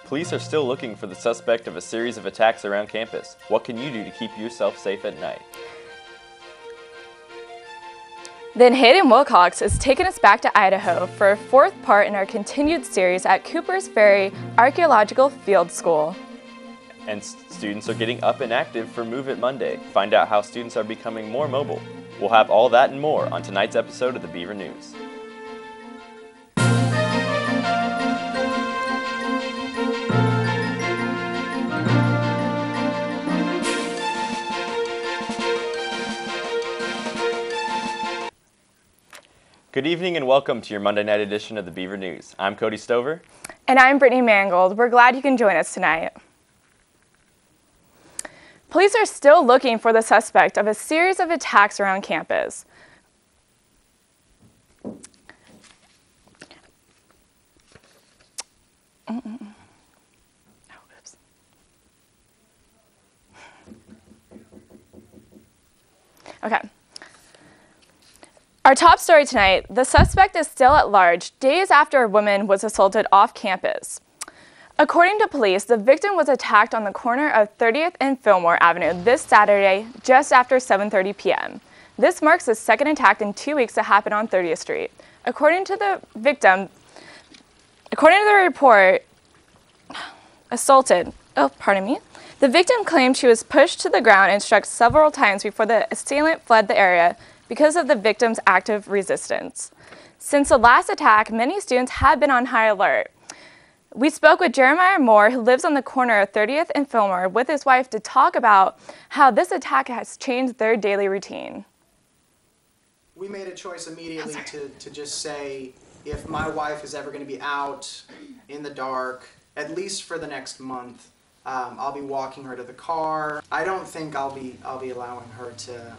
Police are still looking for the suspect of a series of attacks around campus. What can you do to keep yourself safe at night? Then Hayden Wilcox is taking us back to Idaho for a fourth part in our continued series at Cooper's Ferry Archaeological Field School. And students are getting up and active for Move It Monday. Find out how students are becoming more mobile. We'll have all that and more on tonight's episode of the Beaver News. Good evening and welcome to your Monday night edition of the Beaver News. I'm Cody Stover. And I'm Brittany Mangold. We're glad you can join us tonight. Police are still looking for the suspect of a series of attacks around campus. Okay. Our top story tonight, the suspect is still at large days after a woman was assaulted off campus. According to police, the victim was attacked on the corner of 30th and Fillmore Avenue this Saturday just after 7:30 p.m. This marks the second attack in 2 weeks to happen on 30th Street. According to the report, the victim claimed she was pushed to the ground and struck several times before the assailant fled the area because of the victim's active resistance. Since the last attack, many students have been on high alert. We spoke with Jeremiah Moore, who lives on the corner of 30th and Fillmore, with his wife to talk about how this attack has changed their daily routine. We made a choice immediately to just say, if my wife is ever going to be out in the dark, at least for the next month, I'll be walking her to the car. I don't think I'll be allowing her to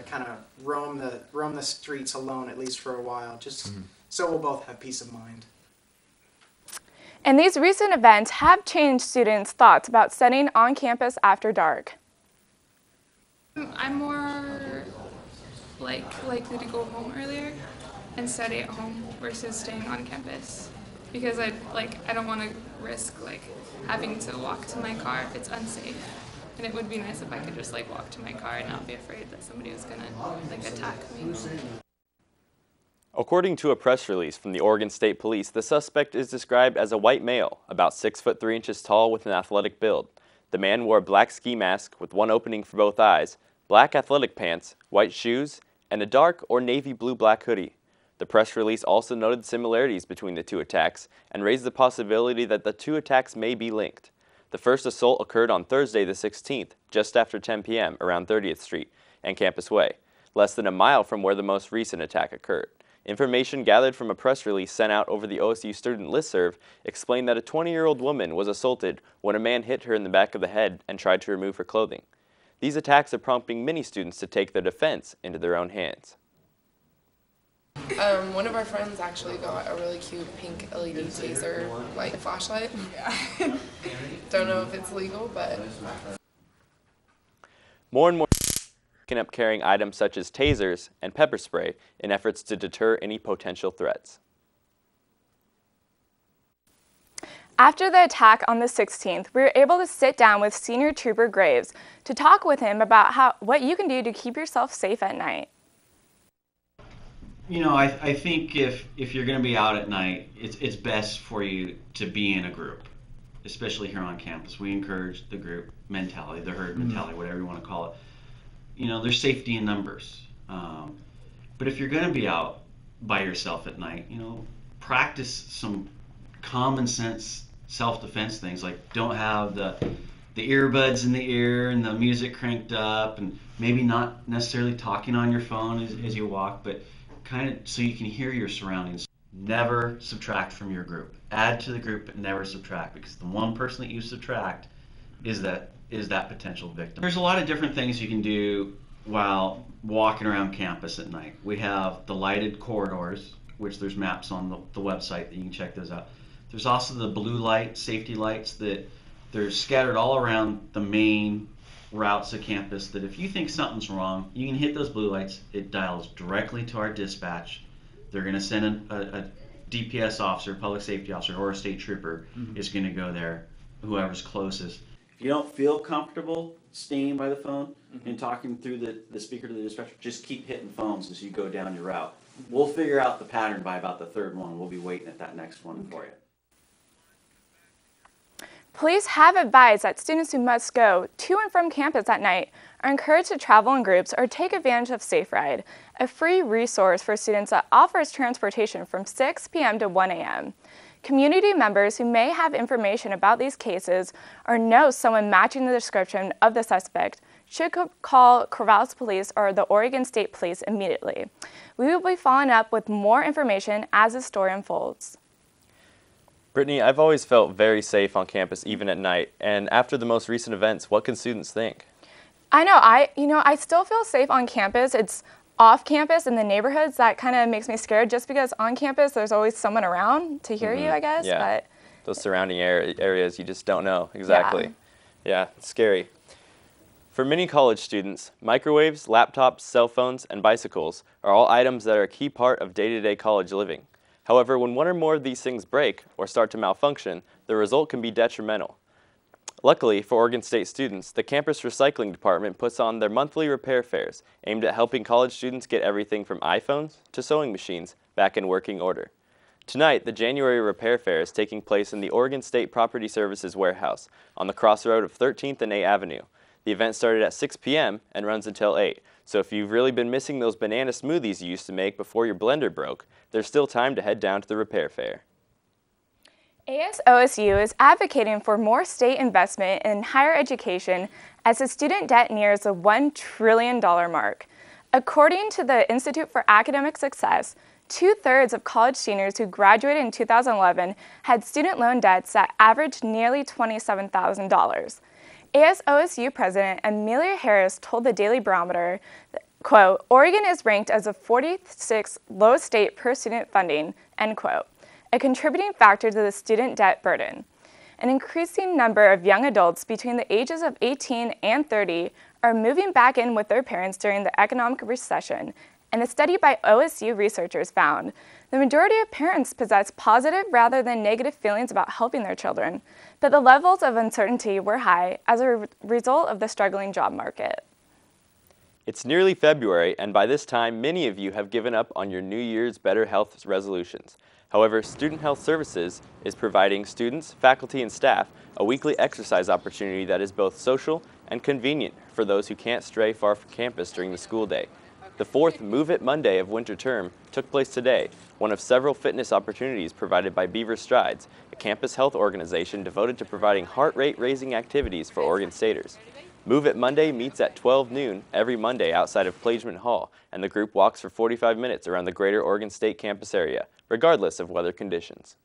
kind of roam the streets alone, at least for a while, just so we'll both have peace of mind. And these recent events have changed students' thoughts about studying on campus after dark. I'm more likely to go home earlier and study at home versus staying on campus, because I don't want to risk having to walk to my car if it's unsafe. And it would be nice if I could just walk to my car and not be afraid that somebody was gonna attack me. According to a press release from the Oregon State Police, the suspect is described as a white male, about 6 foot 3 inches tall with an athletic build. The man wore a black ski mask with one opening for both eyes, black athletic pants, white shoes, and a dark or navy blue-black hoodie. The press release also noted similarities between the two attacks and raised the possibility that the two attacks may be linked. The first assault occurred on Thursday the 16th, just after 10 p.m. around 30th Street and Campus Way, less than a mile from where the most recent attack occurred. Information gathered from a press release sent out over the OSU student listserv explained that a 20-year-old woman was assaulted when a man hit her in the back of the head and tried to remove her clothing. These attacks are prompting many students to take their defense into their own hands. One of our friends actually got a really cute pink LED taser flashlight. Yeah. Don't know if it's legal, but... More and more picking up carrying items such as tasers and pepper spray in efforts to deter any potential threats. After the attack on the 16th, we were able to sit down with Senior Trooper Graves to talk with him about what you can do to keep yourself safe at night. You know, I think if you're going to be out at night, it's best for you to be in a group, especially here on campus. We encourage the group mentality, the herd mentality, whatever you want to call it. You know, there's safety in numbers. But if you're going to be out by yourself at night, practice some common sense self-defense things, like don't have the earbuds in the ear and the music cranked up, and maybe not necessarily talking on your phone as you walk, but kind of so you can hear your surroundings. Never subtract from your group. Add to the group, but never subtract, because the one person that you subtract is that potential victim. There's a lot of different things you can do while walking around campus at night. We have the lighted corridors, which there's maps on the website that you can check those out. There's also the blue light, safety lights, that they're scattered all around the main routes of campus, that if you think something's wrong, you can hit those blue lights. It dials directly to our dispatch. They're going to send DPS officer, public safety officer, or a state trooper is going to go there, whoever's closest. If you don't feel comfortable staying by the phone and talking through the speaker to the dispatcher, just keep hitting phones as you go down your route. We'll figure out the pattern by about the third one. We'll be waiting at that next one for you. Police have advised that students who must go to and from campus at night are encouraged to travel in groups or take advantage of Safe Ride, a free resource for students that offers transportation from 6 p.m. to 1 a.m. Community members who may have information about these cases or know someone matching the description of the suspect should call Corvallis Police or the Oregon State Police immediately. We will be following up with more information as the story unfolds. Brittany, I've always felt very safe on campus even at night, and after the most recent events, what can students think? I know, I still feel safe on campus. It's off campus in the neighborhoods that kind of makes me scared, just because on campus there's always someone around to hear you, I guess. Yeah, but those surrounding areas, you just don't know exactly. Yeah, it's scary. For many college students, microwaves, laptops, cell phones, and bicycles are all items that are a key part of day-to-day college living. However, when one or more of these things break or start to malfunction, the result can be detrimental. Luckily for Oregon State students, the campus recycling department puts on their monthly repair fairs aimed at helping college students get everything from iPhones to sewing machines back in working order. Tonight, the January repair fair is taking place in the Oregon State Property Services warehouse on the crossroad of 13th and 8th Avenue. The event started at 6 p.m. and runs until 8. So if you've really been missing those banana smoothies you used to make before your blender broke, there's still time to head down to the repair fair. ASOSU is advocating for more state investment in higher education as the student debt nears the $1 trillion mark. According to the Institute for Academic Success, 2/3 of college seniors who graduated in 2011 had student loan debts that averaged nearly $27,000. ASOSU President Amelia Harris told the Daily Barometer, quote, "Oregon is ranked as the 46th lowest state per student funding," end quote, a contributing factor to the student debt burden. An increasing number of young adults between the ages of 18 and 30 are moving back in with their parents during the economic recession, and a study by OSU researchers found the majority of parents possess positive rather than negative feelings about helping their children, but the levels of uncertainty were high as a result of the struggling job market. It's nearly February, and by this time, many of you have given up on your New Year's better health resolutions. However, Student Health Services is providing students, faculty, and staff a weekly exercise opportunity that is both social and convenient for those who can't stray far from campus during the school day. The fourth Move It Monday of winter term took place today, one of several fitness opportunities provided by Beaver Strides, a campus health organization devoted to providing heart rate-raising activities for Oregon Staters. Move It Monday meets at 12 noon every Monday outside of Plagement Hall, and the group walks for 45 minutes around the greater Oregon State campus area, regardless of weather conditions.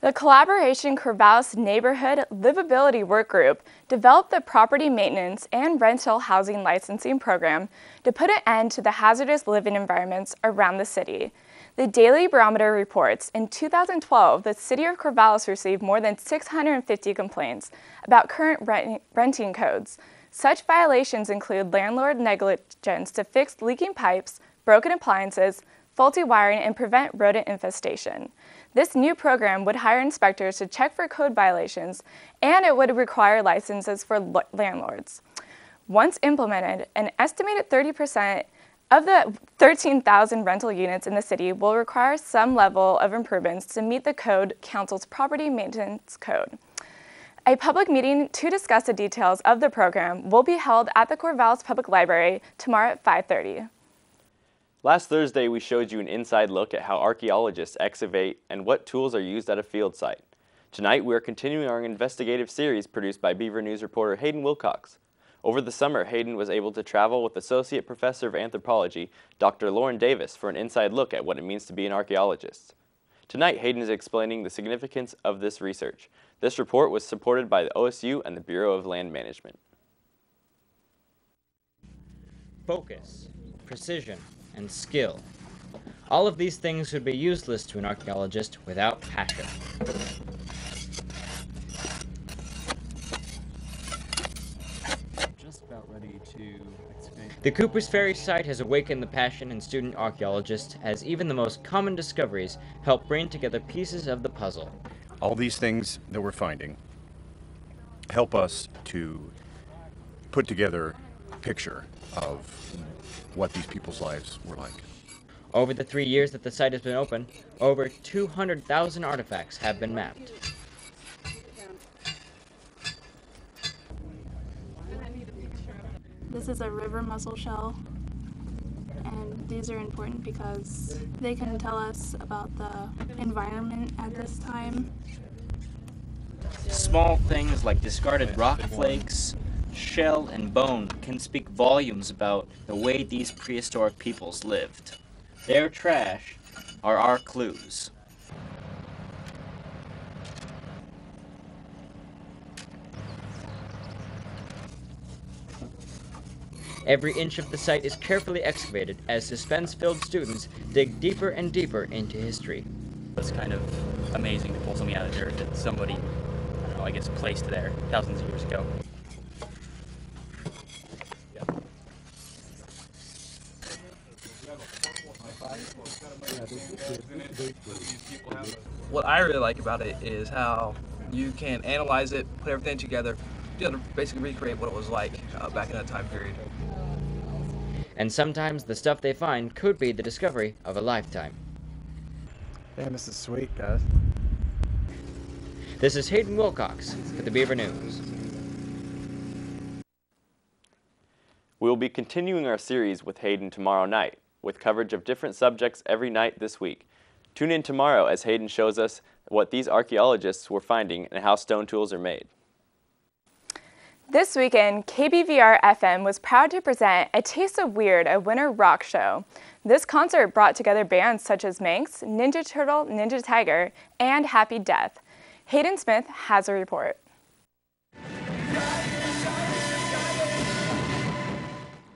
The Collaboration Corvallis Neighborhood Livability Work Group developed the property maintenance and rental housing licensing program to put an end to the hazardous living environments around the city. The Daily Barometer reports in 2012, the city of Corvallis received more than 650 complaints about current renting codes. Such violations include landlord negligence to fix leaking pipes, broken appliances, faulty wiring, and prevent rodent infestation. This new program would hire inspectors to check for code violations, and it would require licenses for landlords. Once implemented, an estimated 30% of the 13,000 rental units in the city will require some level of improvements to meet the Code Council's Property Maintenance Code. A public meeting to discuss the details of the program will be held at the Corvallis Public Library tomorrow at 5:30. Last Thursday, we showed you an inside look at how archaeologists excavate and what tools are used at a field site. Tonight, we are continuing our investigative series produced by Beaver News reporter Hayden Wilcox. Over the summer, Hayden was able to travel with Associate Professor of Anthropology, Dr. Lauren Davis, for an inside look at what it means to be an archaeologist. Tonight, Hayden is explaining the significance of this research. This report was supported by the OSU and the Bureau of Land Management. Focus, precision, and skill. All of these things would be useless to an archaeologist without passion. Just about ready to excavate. The Cooper's Ferry site has awakened the passion in student archaeologists as even the most common discoveries help bring together pieces of the puzzle. All these things that we're finding help us to put together a picture of what these people's lives were like. Over the 3 years that the site has been open, over 200,000 artifacts have been mapped. This is a river mussel shell, and these are important because they can tell us about the environment at this time. Small things like discarded rock flakes, shell, and bone can speak volumes about the way these prehistoric peoples lived. Their trash are our clues. Every inch of the site is carefully excavated as suspense-filled students dig deeper and deeper into history. It's kind of amazing to pull something out of the dirt that somebody, I don't know, I guess placed there thousands of years ago. What I really like about it is how you can analyze it, put everything together, be able to basically recreate what it was like back in that time period. And sometimes the stuff they find could be the discovery of a lifetime. Damn, this is sweet, guys. This is Hayden Wilcox for the Beaver News. We will be continuing our series with Hayden tomorrow night, with coverage of different subjects every night this week. Tune in tomorrow as Hayden shows us what these archaeologists were finding and how stone tools are made. This weekend, KBVR FM was proud to present A Taste of Weird, a winter rock show. This concert brought together bands such as Manx, Ninja Turtle, Ninja Tiger, and Happy Death. Hayden Smith has a report.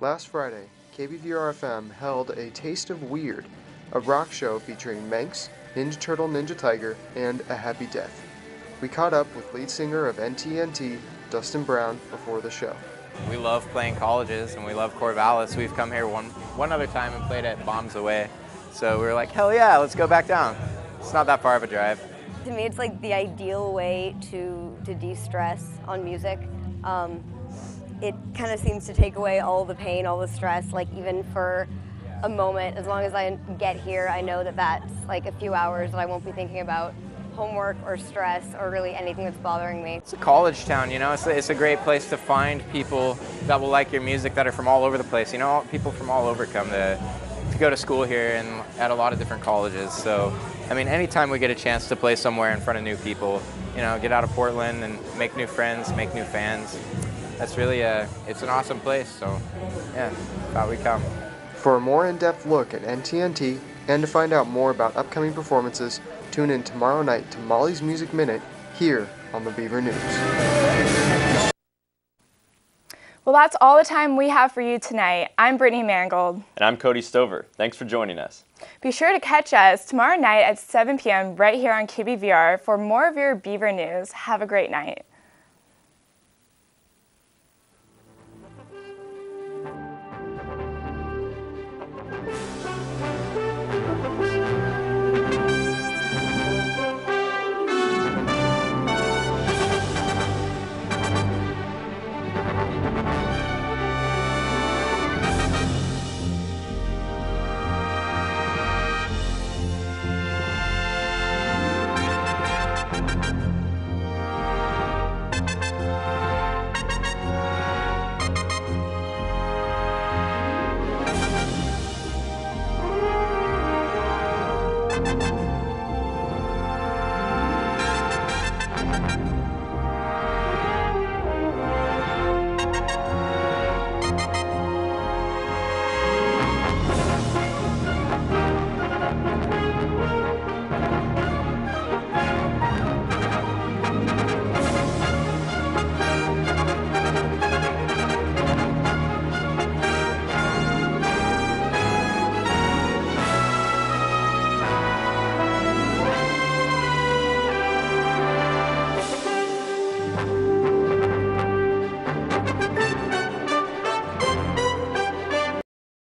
Last Friday, KBVR FM held A Taste of Weird, a rock show featuring Manx, Ninja Turtle, Ninja Tiger, and A Happy Death. We caught up with lead singer of NTNT, Dustin Brown, before the show. We love playing colleges and we love Corvallis. We've come here one other time and played at Bombs Away. So we were like, hell yeah, let's go back down. It's not that far of a drive. To me, it's like the ideal way to de-stress on music. It kind of seems to take away all the pain, all the stress, like even for a moment. As long as I get here, I know that that's like a few hours that I won't be thinking about homework or stress or really anything that's bothering me. It's a college town, you know, it's a great place to find people that will like your music that are from all over the place. You know, people from all over come to go to school here and at a lot of different colleges. So, I mean, anytime we get a chance to play somewhere in front of new people, you know, get out of Portland and make new friends, make new fans, that's really it's an awesome place. So, yeah, thought we'd come. For a more in-depth look at NTNT and to find out more about upcoming performances, tune in tomorrow night to Molly's Music Minute here on the Beaver News. Well, that's all the time we have for you tonight. I'm Brittany Mangold. And I'm Cody Stover. Thanks for joining us. Be sure to catch us tomorrow night at 7 p.m. right here on KBVR for more of your Beaver News. Have a great night.